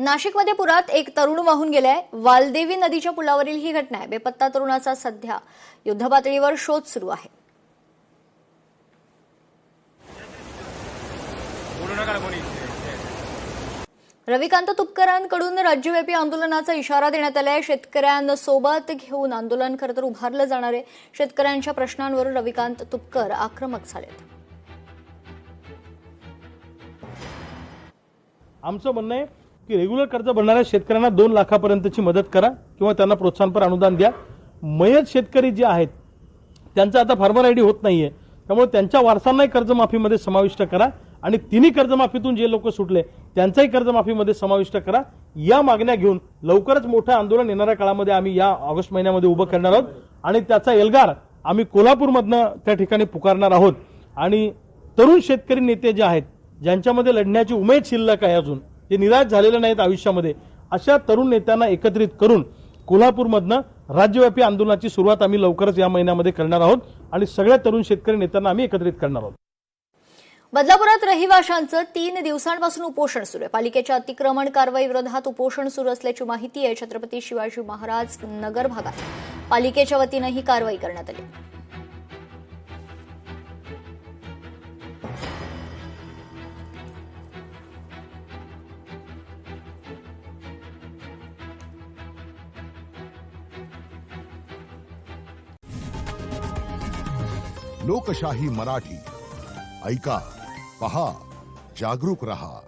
नाशिकमध्ये पुरात एक तरुण वाहून गेलाय। वालदेवी नदीच्या पुलावरील ही घटना आहे। बेपत्ता तरुणाचा सध्या युद्धपातळीवर शोध सुरू आहे। रविकांत तुपकरांकडून राज्यव्यापी आंदोलनाचा इशारा देण्यात आलाय। शेतकऱ्यांसोबत घेऊन आंदोलन खरं तर उभारलं जाणार आहे। शेतकऱ्यांच्या प्रश्नांवर रविकांत तुपकर आक्रमक झालेत। आमचं म्हणणं आहे की रेग्युलर कर्ज भरणाऱ्या शेतकऱ्यांना 2 लाखापर्यंतची मदत करा किंवा त्यांना प्रोत्साहनपर अनुदान द्या। मयत शेतकरी जे आहेत त्यांचं आता फार्मर आयडी होत नाहीये, त्यामुळे त्यांच्या वारसांनाही कर्जमाफीमध्ये समाविष्ट करा आणि तिन्ही कर्जमाफीतून जे लोक सुटले त्यांचाही कर्जमाफीमध्ये समाविष्ट करा। या मागण्या घेऊन लवकरच मोठं आंदोलन येणाऱ्या काळामध्ये आम्ही या ऑगस्ट महिन्यामध्ये उभं करणार आहोत आणि त्याचा एल्गार आम्ही कोल्हापूरमधनं त्या ठिकाणी पुकारणार आहोत। आणि तरुण शेतकरी नेते जे आहेत ज्यांच्यामध्ये लढण्याची उमेद शिल्लक आहे, अजून जे निराश झालेले नाहीत आयुष्यामध्ये, अशा तरुण नेत्यांना एकत्रित करून कोल्हापूरमधनं राज्यव्यापी आंदोलनाची सुरुवात आम्ही लवकरच या महिन्यामध्ये करणार आहोत आणि सगळ्या तरुण शेतकरी नेत्यांना आम्ही एकत्रित करणार आहोत। बदलापुरात रहिवाशांचं 3 दिवसांपासून उपोषण सुरू आहे। पालिकेच्या अतिक्रमण कारवाई विरोधात उपोषण सुरू असल्याची माहिती आहे। छत्रपती शिवाजी महाराज नगर भागात पालिकेच्या वतीनं ही कारवाई करण्यात आली। लोकशाही मराठी ऐका, पहा, जागरूक रहा।